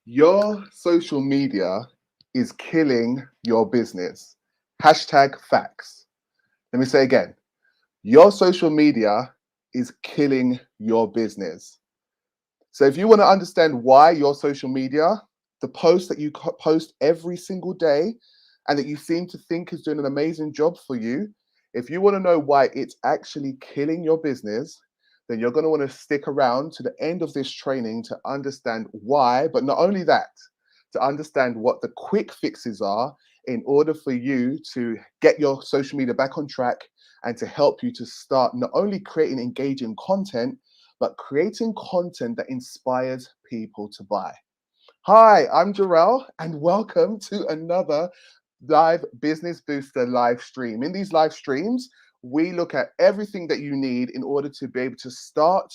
Your social media is killing your business. Hashtag facts. Let me say again. Your social media is killing your business. So if you want to understand why your social media, the post that you post every single day and that you seem to think is doing an amazing job for you, if you want to know why it's actually killing your business, then you're going to want to stick around to the end of this training to understand why, but not only that, to understand what the quick fixes are in order for you to get your social media back on track and to help you to start not only creating engaging content, but creating content that inspires people to buy. Hi, I'm Jor'EL, and welcome to another live Business Booster live stream. In these live streams, we look at everything that you need in order to be able to start,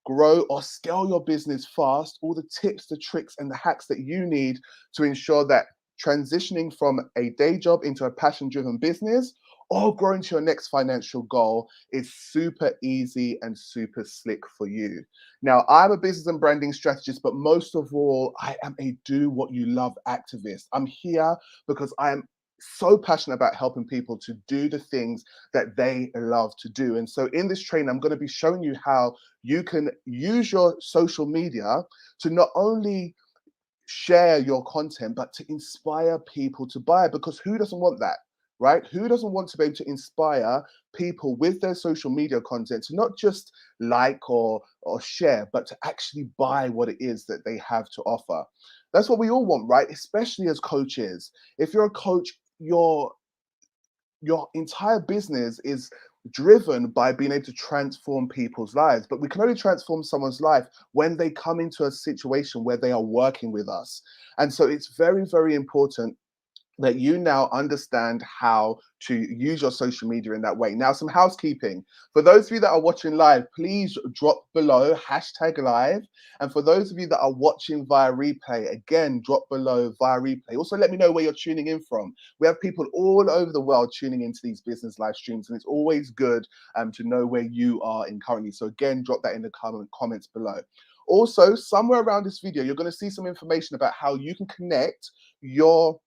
grow, or scale your business fast, all the tips, the tricks, and the hacks that you need to ensure that transitioning from a day job into a passion driven business or growing to your next financial goal is super easy and super slick for you. Now, I'm a business and branding strategist, but most of all, I am a do what you love activist. I'm here because I am so passionate about helping people to do the things that they love to do. And so in this training, I'm going to be showing you how you can use your social media to not only share your content, but to inspire people to buy. Because who doesn't want that? Right? Who doesn't want to be able to inspire people with their social media content to not just like or share, but to actually buy what it is that they have to offer? That's what we all want, right? Especially as coaches. If you're a coach, your entire business is driven by being able to transform people's lives. But we can only transform someone's life when they come into a situation where they are working with us. And so it's very, very important that you now understand how to use your social media in that way. Now, some housekeeping. For those of you that are watching live, please drop below hashtag live. And for those of you that are watching via replay, again, drop below via replay. Also, let me know where you're tuning in from. We have people all over the world tuning into these business live streams, and it's always good to know where you are in currently. So again, drop that in the comments below. Also, somewhere around this video, you're going to see some information about how you can connect your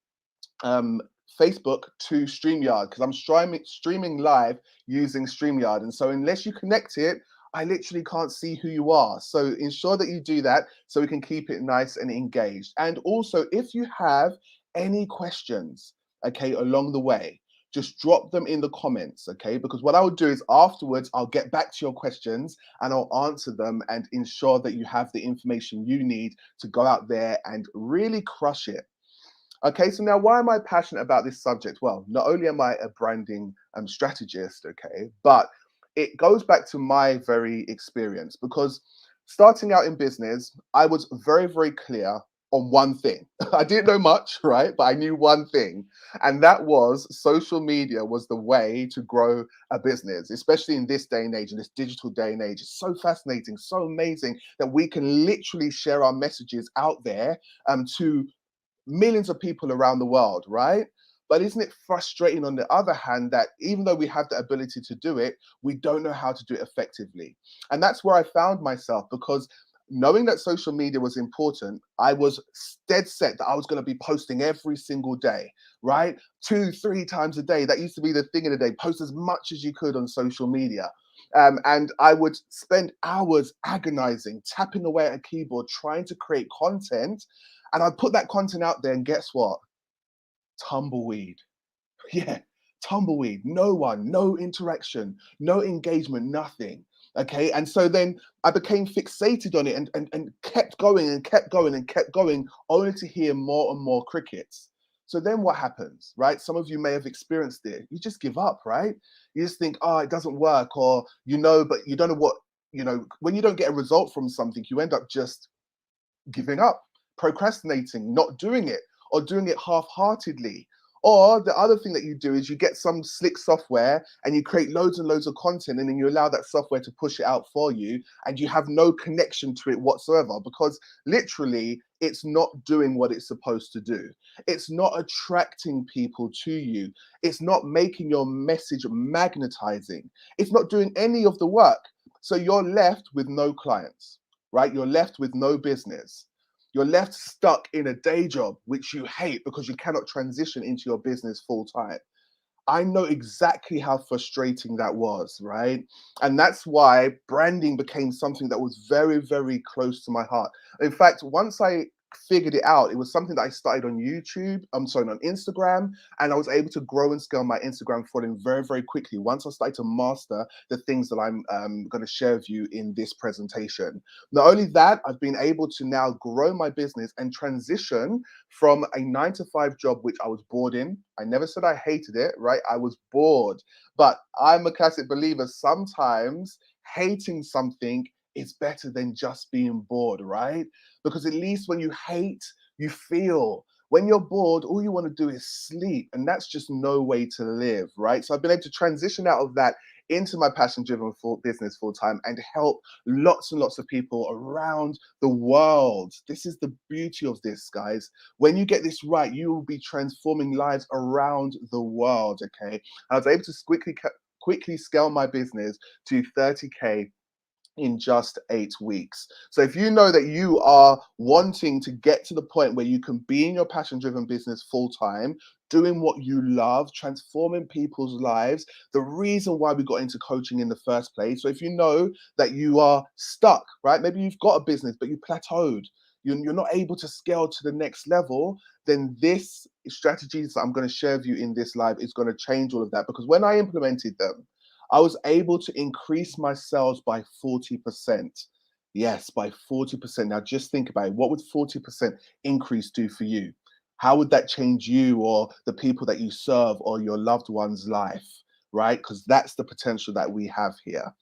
um, Facebook to StreamYard, because I'm streaming live using StreamYard. And so unless you connect it, I literally can't see who you are. So ensure that you do that so we can keep it nice and engaged. And also, if you have any questions, okay, along the way, just drop them in the comments, okay? Because what I will do is afterwards, I'll get back to your questions and I'll answer them and ensure that you have the information you need to go out there and really crush it. Okay, so now why am I passionate about this subject? Well, not only am I a branding strategist, okay, but it goes back to my very experience because starting out in business, I was very, very clear on one thing. I didn't know much, right? But I knew one thing, and that was social media was the way to grow a business, especially in this day and age, in this digital day and age. It's so fascinating, so amazing that we can literally share our messages out there to millions of people around the world, right? But isn't it frustrating on the other hand that even though we have the ability to do it, we don't know how to do it effectively? And that's where I found myself because knowing that social media was important, I was dead set that I was going to be posting every single day, right? 2, 3 times a day. That used to be the thing in the day. Post as much as you could on social media. And I would spend hours agonizing, tapping away at a keyboard, trying to create content, and I'd put that content out there, and guess what? Tumbleweed. Yeah, tumbleweed. No one, no interaction, no engagement, nothing. Okay. And so then I became fixated on it and kept going and kept going and kept going, only to hear more and more crickets. So then what happens, right? Some of you may have experienced it. You just give up, right? You just think, oh, it doesn't work, or but you don't know what, when you don't get a result from something, you end up just giving up, procrastinating, not doing it, or doing it half-heartedly. Or the other thing that you do is you get some slick software and you create loads and loads of content, and then you allow that software to push it out for you, and you have no connection to it whatsoever because literally it's not doing what it's supposed to do. It's not attracting people to you. It's not making your message magnetizing. It's not doing any of the work. So you're left with no clients, right? You're left with no business. You're left stuck in a day job, which you hate because you cannot transition into your business full time. I know exactly how frustrating that was, right? And that's why branding became something that was very, very close to my heart. In fact, once I figured it out, it was something that I started on YouTube, I'm sorry, on Instagram, and I was able to grow and scale my Instagram following very, very quickly once I started to master the things that I'm going to share with you in this presentation. Not only that, I've been able to now grow my business and transition from a 9 to 5 job, which I was bored in. I never said I hated it, right? I was bored. But I'm a classic believer. Sometimes hating something is better than just being bored, right? Because at least when you hate, you feel. When you're bored, all you want to do is sleep. And that's just no way to live, right? So I've been able to transition out of that into my passion driven business full time and help lots and lots of people around the world. This is the beauty of this, guys. When you get this right, you will be transforming lives around the world. Okay. I was able to quickly scale my business to 30K in just 8 weeks. So if you know that you are wanting to get to the point where you can be in your passion driven business full time, doing what you love, transforming people's lives, the reason why we got into coaching in the first place. So if you know that you are stuck, right? Maybe you've got a business, but you plateaued. You're not able to scale to the next level, then this strategies that I'm going to share with you in this live is going to change all of that. Because when I implemented them, I was able to increase my sales by 40%. Yes, by 40%. Now just think about it. What would 40% increase do for you? How would that change you or the people that you serve or your loved one's life, right? Because that's the potential that we have here.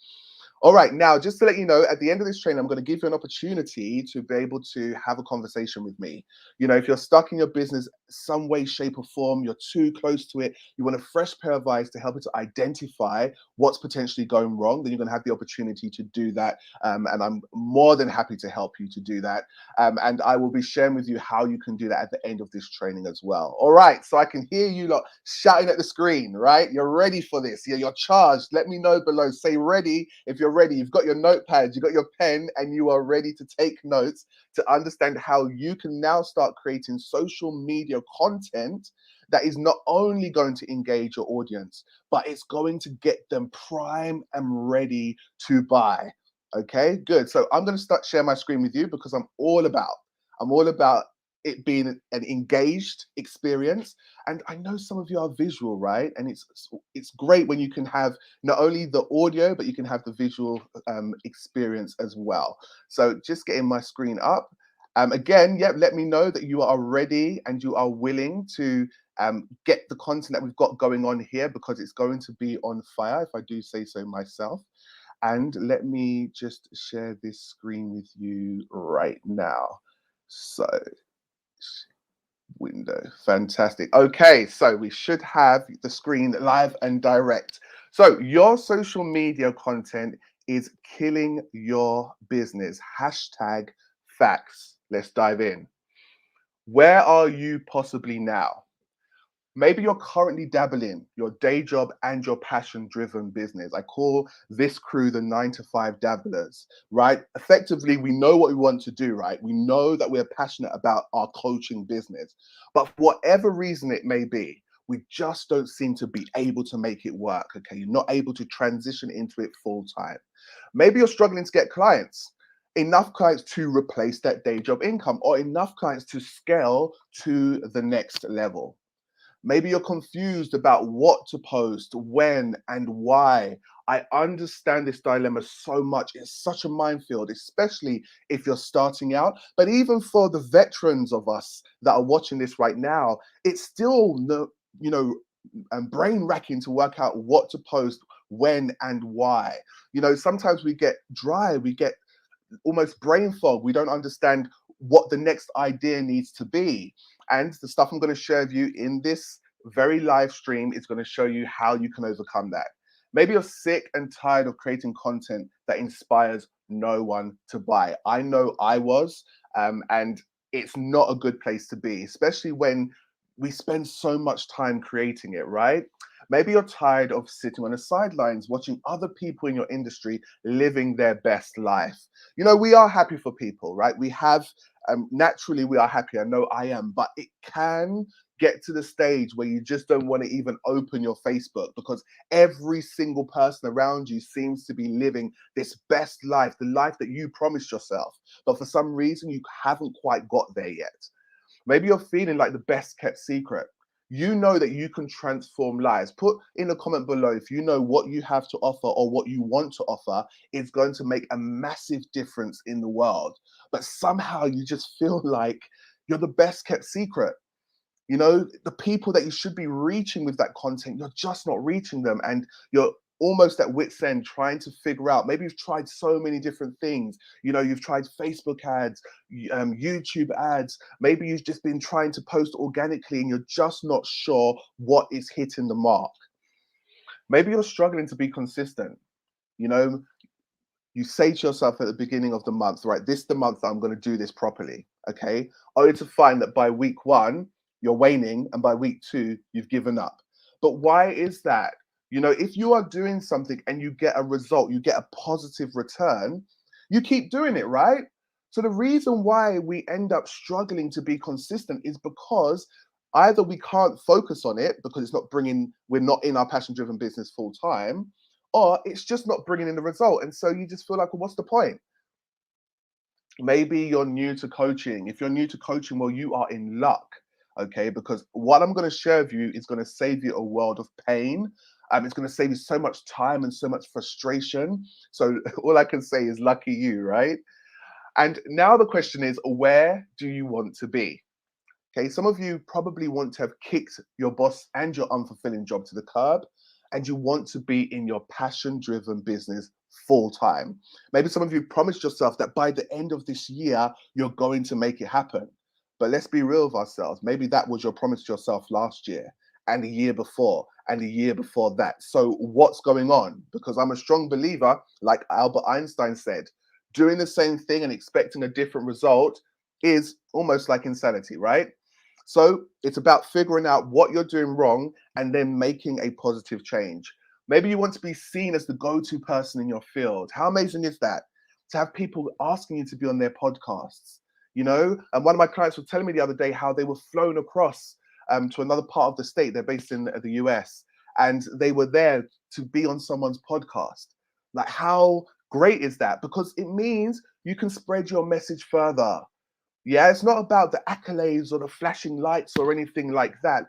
All right, now just to let you know, at the end of this training, I'm going to give you an opportunity to be able to have a conversation with me. You know, if you're stuck in your business, some way, shape, or form, you're too close to it, you want a fresh pair of eyes to help you to identify what's potentially going wrong, then you're going to have the opportunity to do that. And I'm more than happy to help you to do that. And I will be sharing with you how you can do that at the end of this training as well. All right, so I can hear you lot shouting at the screen, right? You're ready for this. You're charged. Let me know below. Say ready if you're ready. You've got your notepads, you've got your pen, and you are ready to take notes to understand how you can now start creating social media content that is not only going to engage your audience, but it's going to get them prime and ready to buy. Okay, good. So I'm going to start share my screen with you because I'm all about it being an engaged experience. And I know some of you are visual, right? And it's great when you can have not only the audio, but you can have the visual experience as well. So just getting my screen up. Again, yeah, let me know that you are ready and you are willing to get the content that we've got going on here because it's going to be on fire, if I do say so myself. And let me just share this screen with you right now. So window. Fantastic. Okay, so we should have the screen live and direct. So your social media content is killing your business. Hashtag facts. Let's dive in. Where are you possibly now? Maybe you're currently dabbling your day job and your passion driven business. I call this crew the 9 to 5 dabblers, right? Effectively, we know what we want to do, right? We know that we're passionate about our coaching business, but for whatever reason it may be, we just don't seem to be able to make it work. Okay. You're not able to transition into it full time. Maybe you're struggling to get clients. Enough clients to replace that day job income or enough clients to scale to the next level. Maybe you're confused about what to post, when, and why. I understand this dilemma so much. It's such a minefield, especially if you're starting out. But even for the veterans of us that are watching this right now, it's still you know, brain racking to work out what to post, when, and why. You know, sometimes we get dry, we get almost brain fog. We don't understand what the next idea needs to be. And the stuff I'm going to share with you in this very live stream is going to show you how you can overcome that. Maybe you're sick and tired of creating content that inspires no one to buy. I know I was, and it's not a good place to be, especially when we spend so much time creating it, right? Maybe you're tired of sitting on the sidelines watching other people in your industry living their best life. You know, we are happy for people, right? We have, naturally, we are happy. I know I am, but it can get to the stage where you just don't want to even open your Facebook because every single person around you seems to be living this best life, the life that you promised yourself. But for some reason, you haven't quite got there yet. Maybe you're feeling like the best kept secret. You know that you can transform lives. Put in a comment below if you know what you have to offer or what you want to offer is going to make a massive difference in the world. But somehow you just feel like you're the best kept secret. You know, the people that you should be reaching with that content, you're just not reaching them. And you're almost at wit's end trying to figure out. Maybe you've tried so many different things. You know, you've tried Facebook ads, YouTube ads. Maybe you've just been trying to post organically and you're just not sure what is hitting the mark. Maybe you're struggling to be consistent. You know, you say to yourself at the beginning of the month, right, this is the month that I'm going to do this properly, okay? Only to find that by week one, you're waning, and by week two, you've given up. But why is that? You know, if you are doing something and you get a result, you get a positive return, you keep doing it, right? So the reason why we end up struggling to be consistent is because either we can't focus on it because it's not bringing, we're not in our passion driven business full time, or it's just not bringing in the result. And so you just feel like, well, what's the point? Maybe you're new to coaching. If you're new to coaching, well, you are in luck, okay? Because what I'm going to share with you is going to save you a world of pain. It's going to save you so much time and so much frustration. So all I can say is lucky you, right? And now the question is, where do you want to be? Okay, some of you probably want to have kicked your boss and your unfulfilling job to the curb, and you want to be in your passion driven business full time. Maybe some of you promised yourself that by the end of this year, you're going to make it happen. But let's be real with ourselves. Maybe that was your promise to yourself last year, and the year before, and the year before that. So, what's going on? Because I'm a strong believer, like Albert Einstein said, doing the same thing and expecting a different result is almost like insanity, right? So it's about figuring out what you're doing wrong and then making a positive change. Maybe you want to be seen as the go-to person in your field. How amazing is that? To have people asking you to be on their podcasts, you know? And one of my clients was telling me the other day how they were flown across to another part of the state. They're based in the US, and they were there to be on someone's podcast. Like, how great is that? Because it means you can spread your message further. Yeah, it's not about the accolades or the flashing lights or anything like that.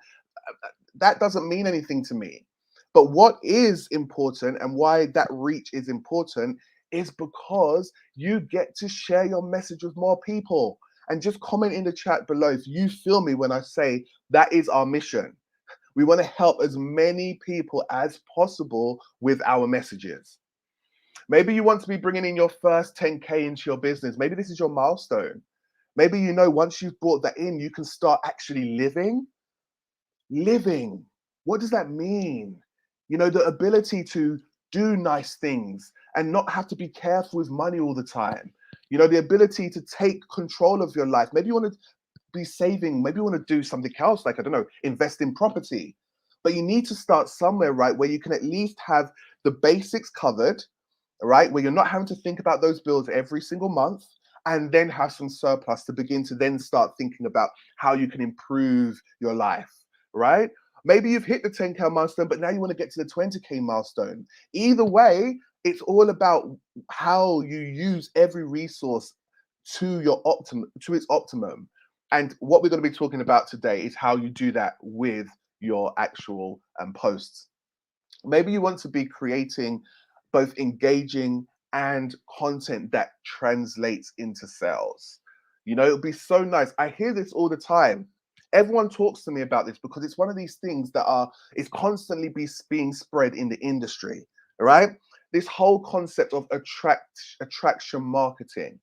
That doesn't mean anything to me. But what is important and why that reach is important is because you get to share your message with more people. And just comment in the chat below if you feel me when I say that is our mission. We want to help as many people as possible with our messages. Maybe you want to be bringing in your first 10K into your business. Maybe this is your milestone. Maybe you know once you've brought that in, you can start actually living. Living. What does that mean? You know, the ability to do nice things and not have to be careful with money all the time. You know, the ability to take control of your life. Maybe you want to be saving. Maybe you want to do something else, like, I don't know, invest in property. But you need to start somewhere, right, where you can at least have the basics covered, right? Where you're not having to think about those bills every single month, and then have some surplus to begin to then start thinking about how you can improve your life, right? Maybe you've hit the 10K milestone, but now you want to get to the 20K milestone. Either way, it's all about how you use every resource to your optimum, to its optimum. And what we're going to be talking about today is how you do that with your actual posts. Maybe you want to be creating both engaging and content that translates into sales. You know, it'll be so nice. I hear this all the time. Everyone talks to me about this because it's one of these things that is constantly being spread in the industry, right? This whole concept of attraction marketing.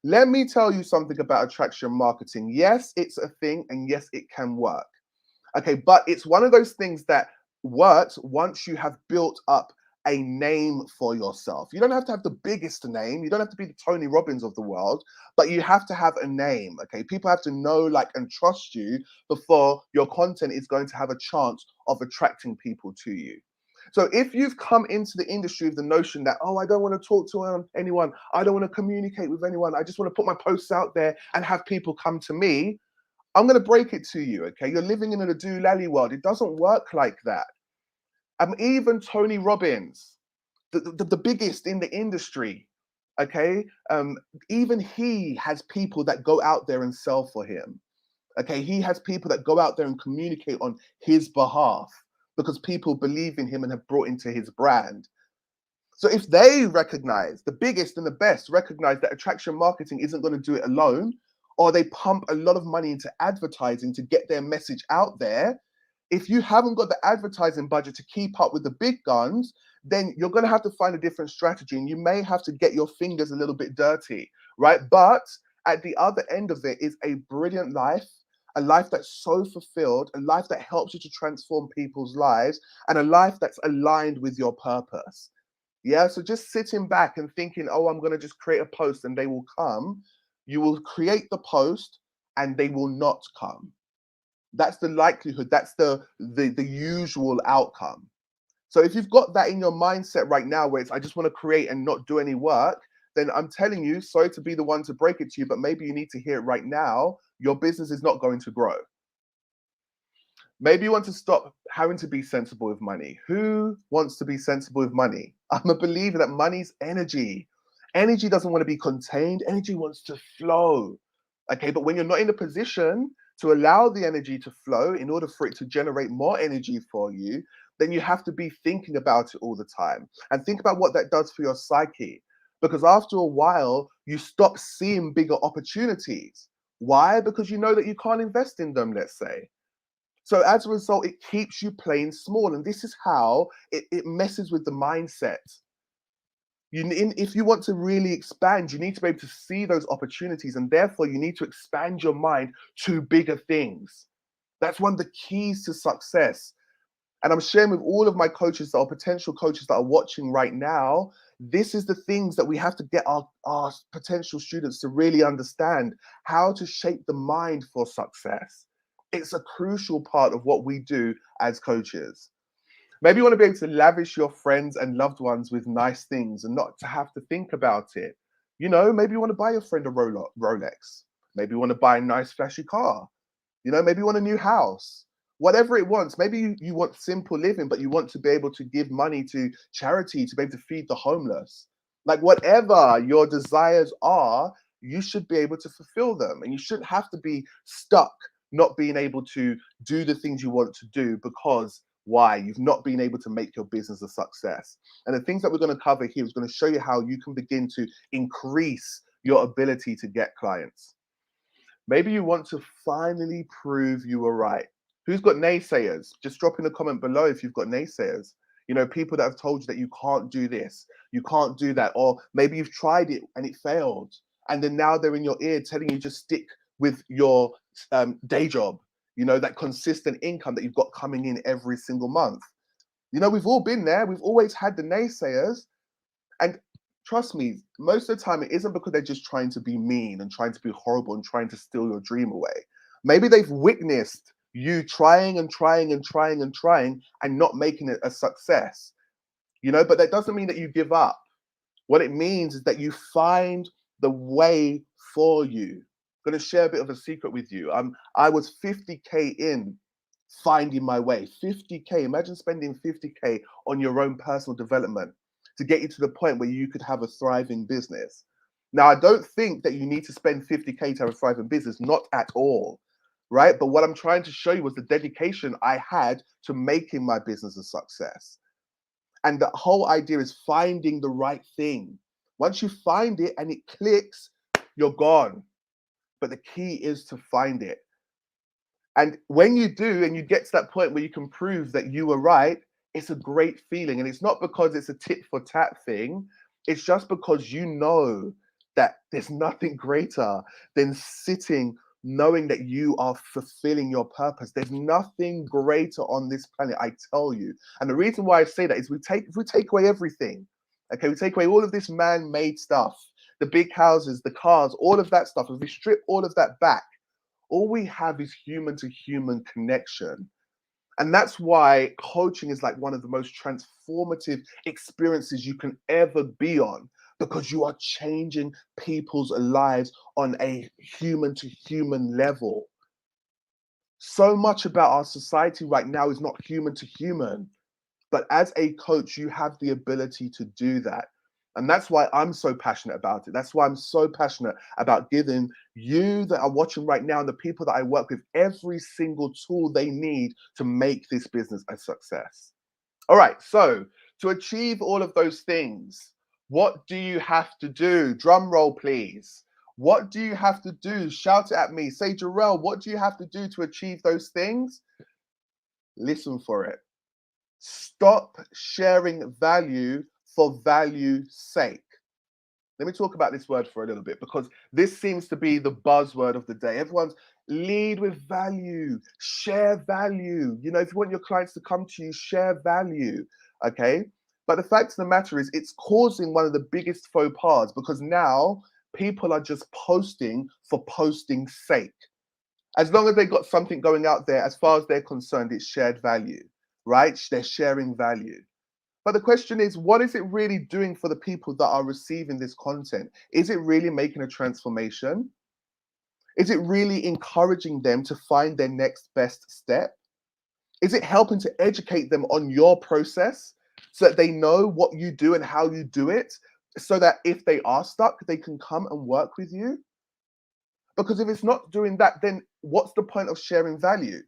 Let me tell you something about attraction marketing. Yes, it's a thing, and yes, it can work. Okay, but it's one of those things that works once you have built up a name for yourself. You don't have to have the biggest name. You don't have to be the Tony Robbins of the world, but you have to have a name. Okay. People have to know, like, and trust you before your content is going to have a chance of attracting people to you. So if you've come into the industry with the notion that, oh, I don't want to talk to anyone, I don't want to communicate with anyone, I just want to put my posts out there and have people come to me, I'm going to break it to you, okay? You're living in a doolally world. It doesn't work like that. Even Tony Robbins, the biggest in the industry, okay? Even he has people that go out there and sell for him, okay? He has people that go out there and communicate on his behalf because people believe in him and have brought into his brand. So if they recognize, the biggest and the best recognize that attraction marketing isn't going to do it alone, or they pump a lot of money into advertising to get their message out there, if you haven't got the advertising budget to keep up with the big guns, then you're going to have to find a different strategy, and you may have to get your fingers a little bit dirty, right? But at the other end of it is a brilliant life, a life that's so fulfilled, a life that helps you to transform people's lives, and a life that's aligned with your purpose. Yeah, so just sitting back and thinking, oh, I'm going to just create a post and they will come. You will create the post and they will not come. That's the likelihood. That's the usual outcome. So if you've got that in your mindset right now, where it's I just want to create and not do any work, then I'm telling you, sorry to be the one to break it to you, but maybe you need to hear it right now. Your business is not going to grow. Maybe you want to stop having to be sensible with money. Who wants to be sensible with money? I'm a believer that money's energy. Energy doesn't want to be contained. Energy wants to flow. Okay, but when you're not in a position to allow the energy to flow in order for it to generate more energy for you, then you have to be thinking about it all the time and think about what that does for your psyche. Because after a while, you stop seeing bigger opportunities. Why? Because you know that you can't invest in them, let's say. So as a result, it keeps you playing small. And this is how it messes with the mindset. If you want to really expand, you need to be able to see those opportunities. And therefore, you need to expand your mind to bigger things. That's one of the keys to success. And I'm sharing with all of my coaches that are potential coaches that are watching right now. This is the things that we have to get our potential students to really understand, how to shape the mind for success. It's a crucial part of what we do as coaches. Maybe you want to be able to lavish your friends and loved ones with nice things and not to have to think about it. Maybe you want to buy your friend a Rolex. Maybe you want to buy a nice flashy car. Maybe you want a new house. Whatever it wants. Maybe you want simple living, but you want to be able to give money to charity, to be able to feed the homeless. Like, whatever your desires are, you should be able to fulfill them. And you shouldn't have to be stuck not being able to do the things you want to do because why? You've not been able to make your business a success. And the things that we're going to cover here is going to show you how you can begin to increase your ability to get clients. Maybe you want to finally prove you were right. Who's got naysayers? Just drop in a comment below if you've got naysayers. People that have told you that you can't do this, you can't do that, or maybe you've tried it and it failed. And then now they're in your ear telling you just stick with your day job, that consistent income that you've got coming in every single month. We've all been there. We've always had the naysayers. And trust me, most of the time it isn't because they're just trying to be mean and trying to be horrible and trying to steal your dream away. Maybe they've witnessed you trying and trying and trying and trying and not making it a success. But that doesn't mean that you give up. What it means is that you find the way for you. I'm going to share a bit of a secret with you. I was 50K in finding my way. 50K. Imagine spending 50K on your own personal development to get you to the point where you could have a thriving business. Now, I don't think that you need to spend 50K to have a thriving business, not at all, right? But what I'm trying to show you was the dedication I had to making my business a success. And the whole idea is finding the right thing. Once you find it and it clicks, you're gone. But the key is to find it. And when you do, and you get to that point where you can prove that you were right, it's a great feeling. And it's not because it's a tit for tat thing. It's just because you know that there's nothing greater than sitting knowing that you are fulfilling your purpose. There's nothing greater on this planet, I tell you. And the reason why I say that is if we take away everything, okay, we take away all of this man-made stuff, the big houses, the cars, all of that stuff, if we strip all of that back, all we have is human to human connection. And that's why coaching is like one of the most transformative experiences you can ever be on, because you are changing people's lives on a human to human level. So much about our society right now is not human to human. But as a coach, you have the ability to do that. And that's why I'm so passionate about it. That's why I'm so passionate about giving you that are watching right now and the people that I work with every single tool they need to make this business a success. All right, so to achieve all of those things, what do you have to do? Drum roll, please. What do you have to do? Shout it at me. Say, Jor'EL, what do you have to do to achieve those things? Listen for it. Stop sharing value for value's sake. Let me talk about this word for a little bit, because this seems to be the buzzword of the day. Everyone's lead with value, share value. You know, if you want your clients to come to you, share value. Okay. But the fact of the matter is, it's causing one of the biggest faux pas, because now people are just posting for posting's sake. As long as they got something going out there, as far as they're concerned, it's shared value, right? They're sharing value. But the question is, what is it really doing for the people that are receiving this content? Is it really making a transformation? Is it really encouraging them to find their next best step? Is it helping to educate them on your process so that they know what you do and how you do it, so that if they are stuck, they can come and work with you? Because if it's not doing that, then what's the point of sharing value?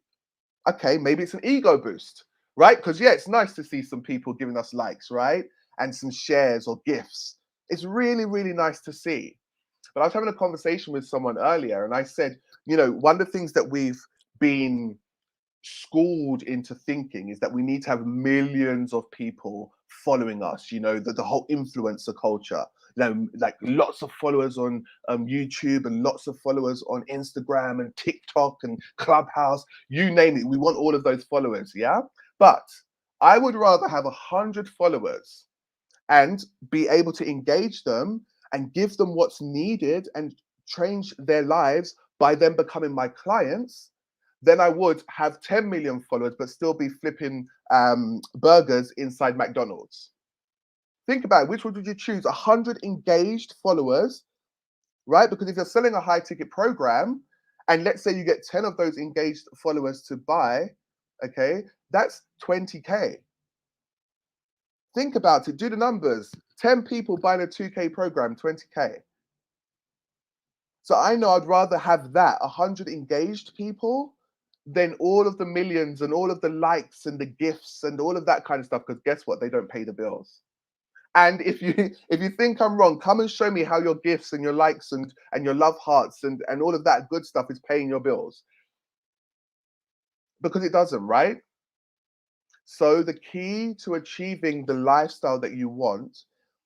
Okay, maybe it's an ego boost, right? Because yeah, it's nice to see some people giving us likes, right? And some shares or gifts. It's really, really nice to see. But I was having a conversation with someone earlier, and I said, you know, one of the things that we've been schooled into thinking is that we need to have millions of people following us, you know, the whole influencer culture, you know, like lots of followers on YouTube and lots of followers on Instagram and TikTok and Clubhouse, you name it. We want all of those followers, yeah? But I would rather have 100 followers and be able to engage them and give them what's needed and change their lives by them becoming my clients, then I would have 10 million followers but still be flipping burgers inside McDonald's. Think about it. Which one would you choose? 100 engaged followers, right? Because if you're selling a high ticket program, and let's say you get 10 of those engaged followers to buy, okay, that's 20K. Think about it. Do the numbers. 10 people buying a 2K program, 20K. So I know I'd rather have that 100 engaged people than all of the millions and all of the likes and the gifts and all of that kind of stuff, because guess what? They don't pay the bills. And if you think I'm wrong, come and show me how your gifts and your likes and your love hearts and all of that good stuff is paying your bills. Because it doesn't, right? So the key to achieving the lifestyle that you want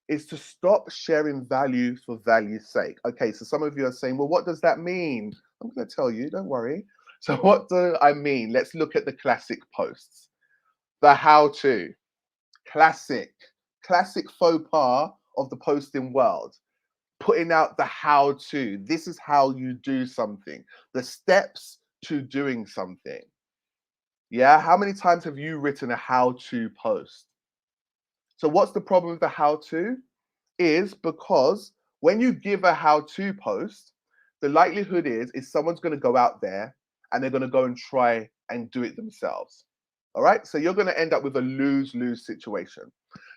is to stop sharing value for value's sake. Okay, so some of you are saying, well, what does that mean? I'm going to tell you, don't worry. So what do I mean? Let's look at the classic posts. The how-to, classic faux pas of the posting world. Putting out the how-to. This is how you do something. The steps to doing something. Yeah, how many times have you written a how-to post? So what's the problem with the how-to? Is because when you give a how-to post, the likelihood is someone's going to go out there and they're going to go and try and do it themselves. All right, so you're going to end up with a lose-lose situation,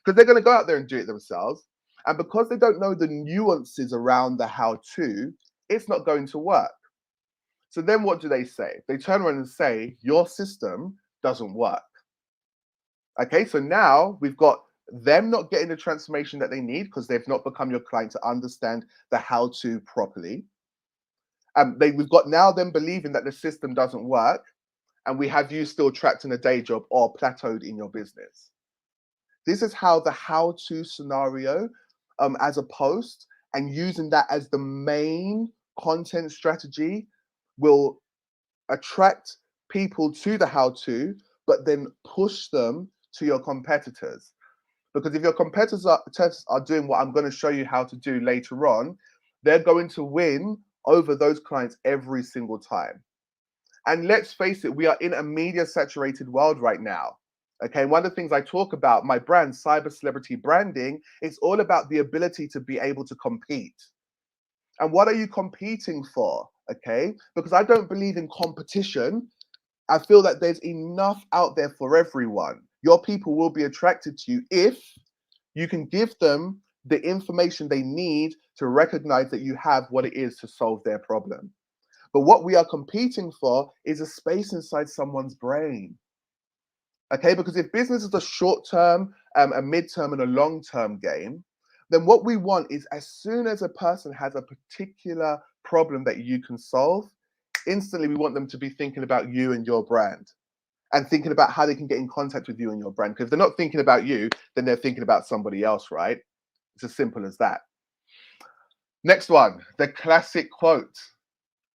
because they're going to go out there and do it themselves, and because they don't know the nuances around the how-to, it's not going to work. So then what do they say? They turn around and say, your system doesn't work. Okay, so now we've got them not getting the transformation that they need because they've not become your client to understand the how-to properly. We've got now them believing that the system doesn't work, and we have you still trapped in a day job or plateaued in your business. This is how the how-to scenario as a post, and using that as the main content strategy, will attract people to the how to, but then push them to your competitors. Because if your competitors are doing what I'm going to show you how to do later on, they're going to win over those clients every single time. And let's face it, we are in a media saturated world right now. Okay, one of the things I talk about, my brand, Cyber Celebrity Branding, it's all about the ability to be able to compete. And what are you competing for? Okay, because I don't believe in competition. I feel that there's enough out there for everyone. Your people will be attracted to you if you can give them the information they need to recognize that you have what it is to solve their problem. But what we are competing for is a space inside someone's brain. Okay, because if business is a short term, a mid-term, and a long-term game, then what we want is as soon as a person has a particular problem that you can solve, instantly we want them to be thinking about you and your brand and thinking about how they can get in contact with you and your brand. Because if they're not thinking about you, then they're thinking about somebody else, right? It's as simple as that. Next one, the classic quote.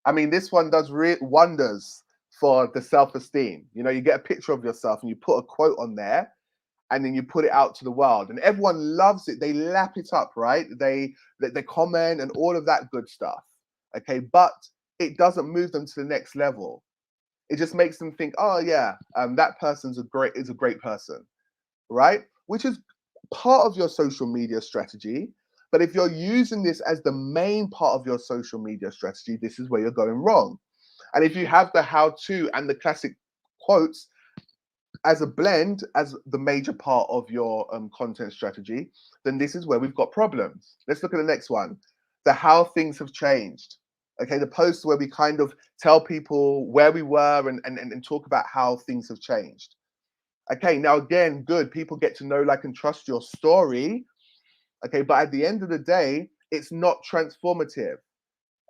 I mean, this one does wonders for the self-esteem. You know, you get a picture of yourself and you put a quote on there and then you put it out to the world and everyone loves it. They lap it up, right? They comment and all of that good stuff. Okay, but it doesn't move them to the next level. It just makes them think, oh yeah, that person's is a great person, right? Which is part of your social media strategy. But if you're using this as the main part of your social media strategy, this is where you're going wrong. And if you have the how to and the classic quotes as a blend, as the major part of your content strategy, then this is where we've got problems. Let's look at the next one, the how things have changed. Okay, the posts where we kind of tell people where we were and talk about how things have changed. Okay, now again, good. People get to know, like, and trust your story. Okay, but at the end of the day, it's not transformative.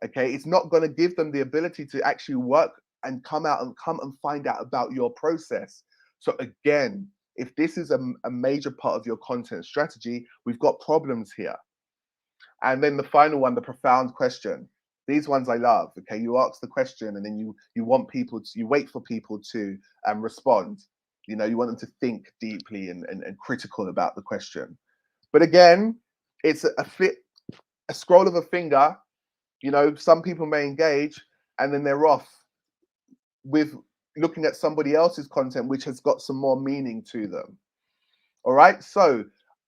Okay, it's not going to give them the ability to actually work and come and find out about your process. So again, if this is a major part of your content strategy, we've got problems here. And then the final one, the profound question. These ones I love. Okay, you ask the question and then you want people to, you wait for people to respond. You know, you want them to think deeply and critical about the question. But again, it's a scroll of a finger. You know, some people may engage and then they're off with looking at somebody else's content, which has got some more meaning to them. All right. So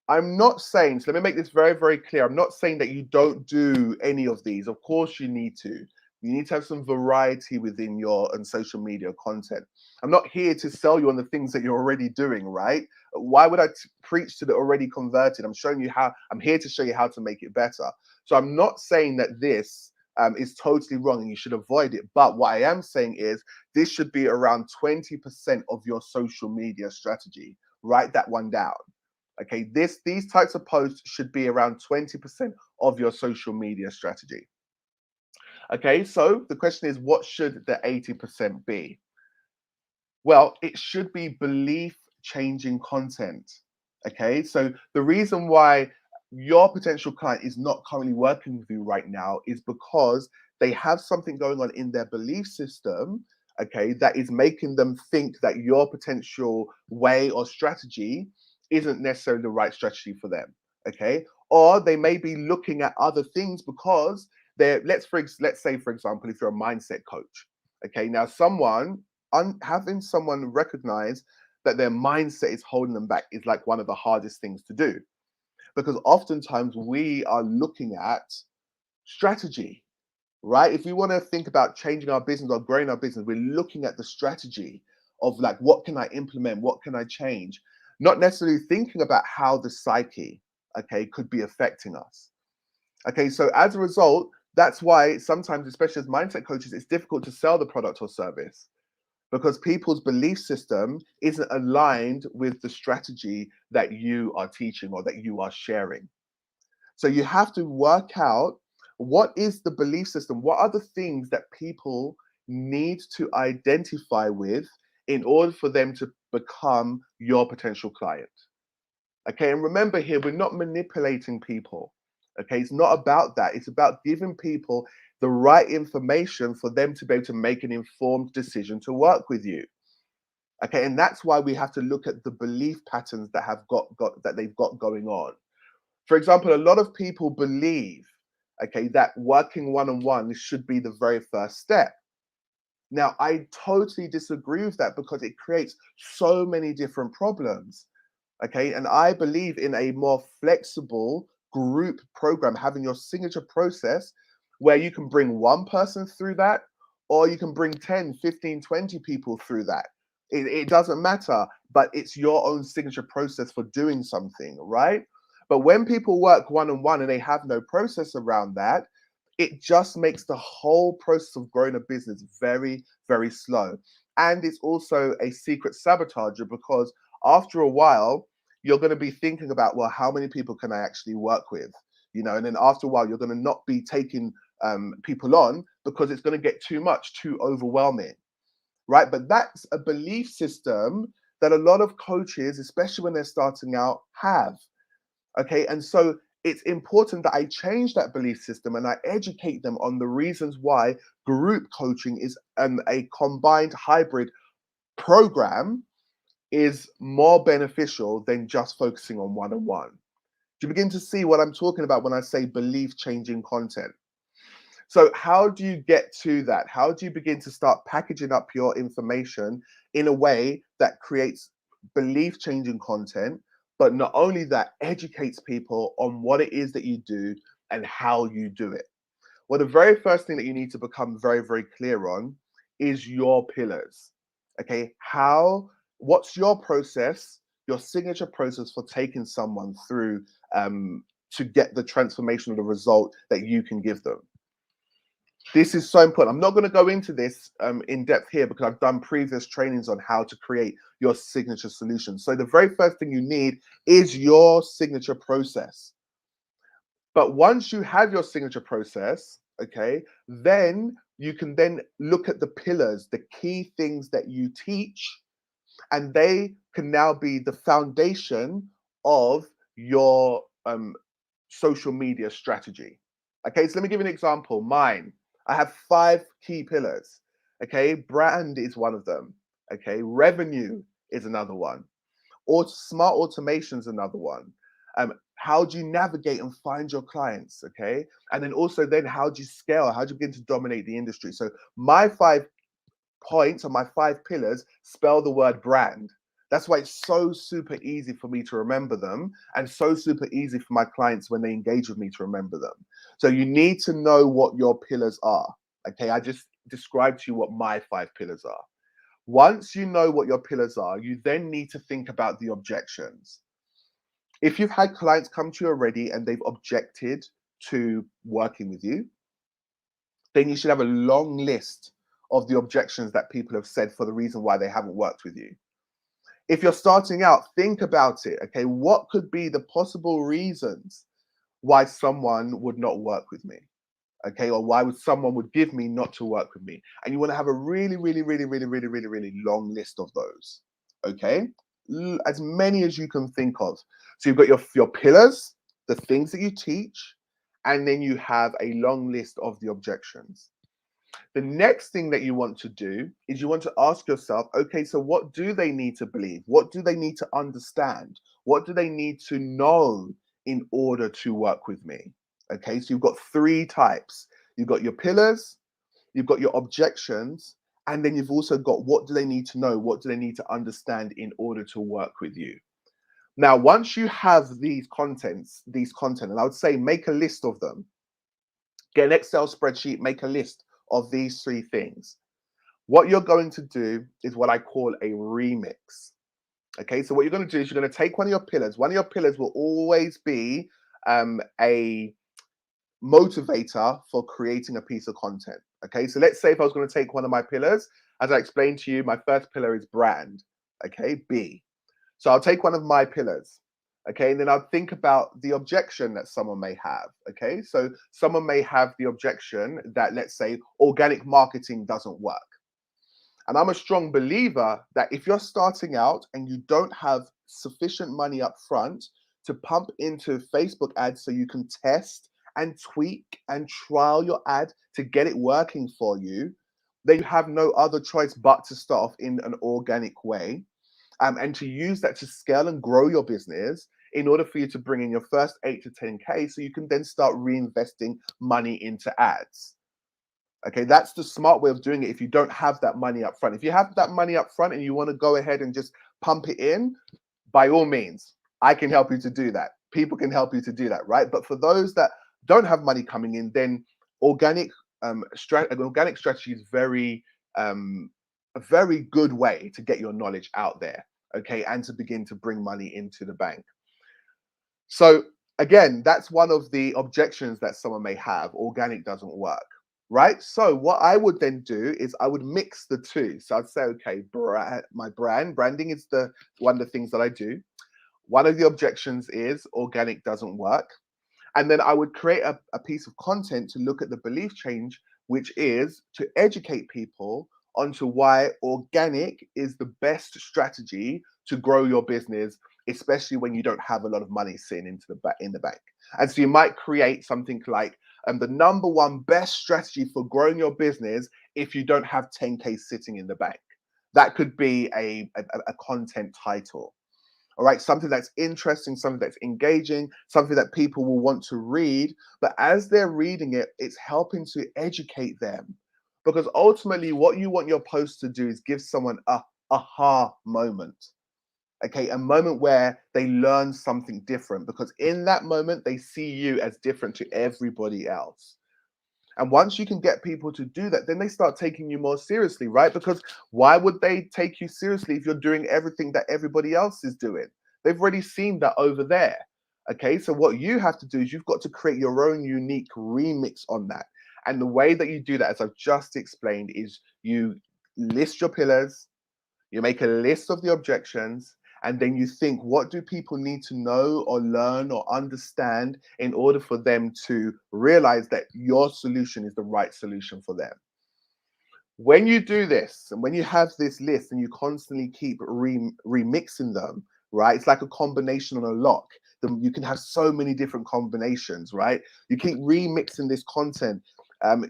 I'm not saying, so let me make this very, very clear. I'm not saying that you don't do any of these. Of course you need to. You need to have some variety within your social media content. I'm not here to sell you on the things that you're already doing, right? Why would I preach to the already converted? I'm showing you how, I'm here to show you how to make it better. So I'm not saying that this is totally wrong and you should avoid it. But what I am saying is this should be around 20% of your social media strategy. Write that one down. Okay, these types of posts should be around 20% of your social media strategy. Okay, so the question is, what should the 80% be? Well, it should be belief changing content. Okay, so the reason why your potential client is not currently working with you right now is because they have something going on in their belief system, okay, that is making them think that your potential way or strategy isn't necessarily the right strategy for them. Okay, or they may be looking at other things because they're, let's say for example, if you're a mindset coach, okay, now having someone recognize that their mindset is holding them back is like one of the hardest things to do, because oftentimes we are looking at strategy, right? If we want to think about changing our business or growing our business, we're looking at the strategy of like, what can I implement? What can I change? Not necessarily thinking about how the psyche, okay, could be affecting us. Okay, so as a result, that's why sometimes, especially as mindset coaches, it's difficult to sell the product or service because people's belief system isn't aligned with the strategy that you are teaching or that you are sharing. So you have to work out, what is the belief system? What are the things that people need to identify with in order for them to become your potential client? Okay, and remember here, we're not manipulating people. Okay, it's not about that. It's about giving people the right information for them to be able to make an informed decision to work with you. Okay, and that's why we have to look at the belief patterns that have got that they've got going on. For example, a lot of people believe, okay, that working one-on-one should be the very first step. Now, I totally disagree with that because it creates so many different problems. Okay, and I believe in a more flexible group program, having your signature process where you can bring one person through that, or you can bring 10, 15, 20 people through that. It doesn't matter, but it's your own signature process for doing something, right? But when people work one on one and they have no process around that, it just makes the whole process of growing a business very, very slow. And it's also a secret sabotager because after a while, you're going to be thinking about, well, how many people can I actually work with? You know, and then after a while, you're going to not be taking people on because it's going to get too much, too overwhelming, right? But that's a belief system that a lot of coaches, especially when they're starting out, have. Okay, and so it's important that I change that belief system and I educate them on the reasons why group coaching is a combined hybrid program is more beneficial than just focusing on one-on-one. Do you begin to see what I'm talking about when I say belief changing content? So, how do you get to that? How do you begin to start packaging up your information in a way that creates belief changing content, but not only that, educates people on what it is that you do and how you do it? Well, the very first thing that you need to become very, very clear on is your pillars. Okay, what's your process, your signature process for taking someone through to get the transformation or the result that you can give them? This is so important. I'm not going to go into this in depth here because I've done previous trainings on how to create your signature solution. So the very first thing you need is your signature process. But once you have your signature process, okay, then you can then look at the pillars, the key things that you teach, and they can now be the foundation of your social media strategy. Okay, so let me give you an example. Mine, I have 5 key pillars. Okay, brand is one of them. Okay, revenue is another one. Or smart automation is another one. How do you navigate and find your clients? Okay, and then also then how do you scale? How do you begin to dominate the industry? So my 5 points or my 5 pillars spell the word brand. That's why it's so super easy for me to remember them and so super easy for my clients when they engage with me to remember them. So you need to know what your pillars are. Okay, I just described to you what my 5 pillars are. Once you know what your pillars are, you then need to think about the objections. If you've had clients come to you already and they've objected to working with you, then you should have a long list of the objections that people have said for the reason why they haven't worked with you. If you're starting out, think about it. Okay, what could be the possible reasons why someone would not work with me? Okay, or why would someone would give me not to work with me? And you want to have a really, really, really, really, really, really, really long list of those. Okay, as many as you can think of. So you've got your pillars, the things that you teach, and then you have a long list of the objections. The next thing that you want to do is you want to ask yourself, okay, so what do they need to believe? What do they need to understand? What do they need to know in order to work with me? Okay, so you've got 3 types. You've got your pillars, you've got your objections, and then you've also got what do they need to know? What do they need to understand in order to work with you? Now, once you have these content, and I would say make a list of them. Get an Excel spreadsheet, make a list of these 3 things. What you're going to do is what I call a remix. Okay, so what you're going to do is you're going to take one of your pillars. One of your pillars will always be a motivator for creating a piece of content. Okay, so let's say if I was going to take one of my pillars, as I explained to you, my first pillar is brand. Okay, B. So I'll take one of my pillars. Okay, and then I'll think about the objection that someone may have. Okay, so someone may have the objection that, let's say, organic marketing doesn't work. And I'm a strong believer that if you're starting out and you don't have sufficient money up front to pump into Facebook ads so you can test and tweak and trial your ad to get it working for you, then you have no other choice but to start off in an organic way, and to use that to scale and grow your business in order for you to bring in your first 8 to 10K so you can then start reinvesting money into ads. Okay, that's the smart way of doing it if you don't have that money up front. If you have that money up front and you want to go ahead and just pump it in, by all means, I can help you to do that. People can help you to do that, right? But for those that don't have money coming in, then organic an organic strategy is a very good way to get your knowledge out there, okay, and to begin to bring money into the bank. So again, that's one of the objections that someone may have. Organic doesn't work, right? So what I would then do is I would mix the two. So I'd say, okay, my branding is the one of the things that I do. One of the objections is organic doesn't work. And then I would create a piece of content to look at the belief change, which is to educate people onto why organic is the best strategy to grow your business, especially when you don't have a lot of money sitting in the bank. And so you might create something like the number one best strategy for growing your business if you don't have 10K sitting in the bank. That could be a content title. All right, something that's interesting, something that's engaging, something that people will want to read. But as they're reading it, it's helping to educate them. Because ultimately, what you want your post to do is give someone a aha moment. Okay, a moment where they learn something different. Because in that moment, they see you as different to everybody else. And once you can get people to do that, then they start taking you more seriously, right? Because why would they take you seriously if you're doing everything that everybody else is doing? They've already seen that over there. Okay, so what you have to do is you've got to create your own unique remix on that. And the way that you do that, as I've just explained, is you list your pillars, you make a list of the objections, and then you think, what do people need to know or learn or understand in order for them to realize that your solution is the right solution for them? When you do this, and when you have this list and you constantly keep remixing them, right? It's like a combination on a lock. You can have so many different combinations, right? You keep remixing this content.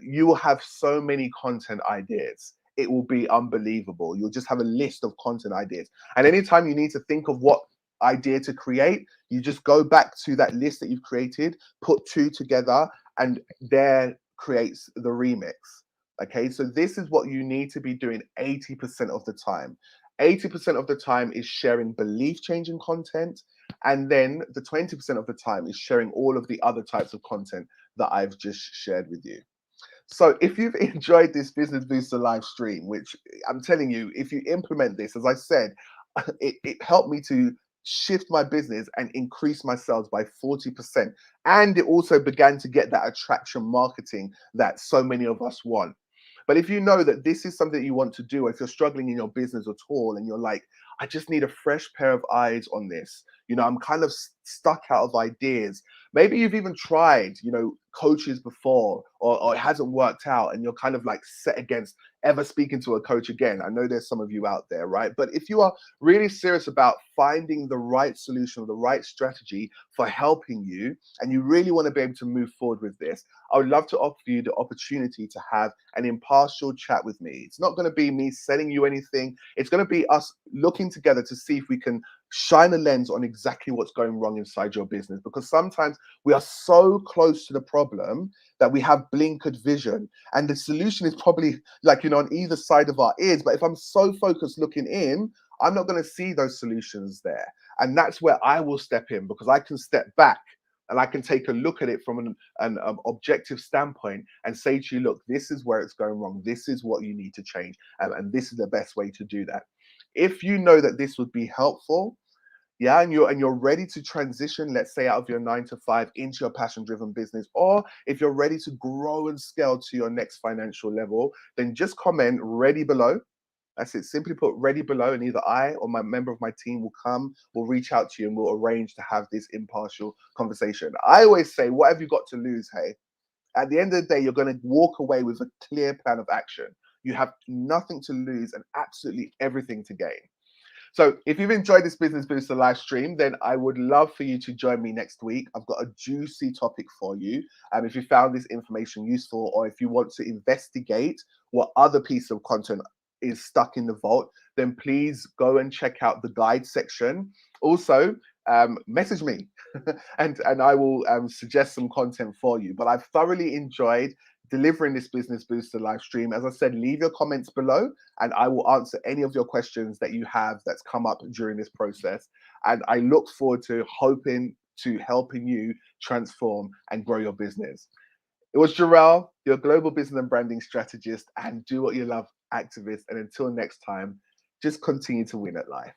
You will have so many content ideas. It will be unbelievable. You'll just have a list of content ideas. And anytime you need to think of what idea to create, you just go back to that list that you've created, put two together, and there creates the remix. Okay, so this is what you need to be doing 80% of the time. 80% of the time is sharing belief changing content. And then the 20% of the time is sharing all of the other types of content that I've just shared with you. So if you've enjoyed this Business Booster live stream, which I'm telling you, if you implement this, as I said, it helped me to shift my business and increase my sales by 40%. And it also began to get that attraction marketing that so many of us want. But if you know that this is something that you want to do, if you're struggling in your business at all and you're like, I just need a fresh pair of eyes on this, I'm kind of stuck out of ideas. Maybe you've even tried, coaches before, or it hasn't worked out and you're kind of like set against ever speaking to a coach again. I know there's some of you out there, right? But if you are really serious about finding the right solution or the right strategy for helping you, and you really want to be able to move forward with this, I would love to offer you the opportunity to have an impartial chat with me. It's not going to be me selling you anything. It's going to be us looking together to see if we can shine a lens on exactly what's going wrong inside your business. Because sometimes we are so close to the problem that we have blinkered vision, and the solution is probably like, on either side of our ears. But if I'm so focused looking in, I'm not going to see those solutions there. And that's where I will step in, because I can step back and I can take a look at it from an objective standpoint and say to you, look, this is where it's going wrong. This is what you need to change. And this is the best way to do that. If you know that this would be helpful, yeah, and you're ready to transition, let's say, out of your 9 to 5 into your passion-driven business, or if you're ready to grow and scale to your next financial level, then just comment ready below. That's it. Simply put ready below, and either I or my member of my team will reach out to you, and we'll arrange to have this impartial conversation. I always say, what have you got to lose, hey? At the end of the day, you're going to walk away with a clear plan of action. You have nothing to lose and absolutely everything to gain. So if you've enjoyed this Business Booster live stream, then I would love for you to join me next week. I've got a juicy topic for you. If you found this information useful, or if you want to investigate what other piece of content is stuck in the vault, then please go and check out the guide section. Also, message me and I will suggest some content for you. But I've thoroughly enjoyed delivering this Business Booster live stream. As I said, leave your comments below and I will answer any of your questions that you have that's come up during this process. And I look forward to helping you transform and grow your business. It was Jor'EL, your global business and branding strategist and do what you love activist. And until next time, just continue to win at life.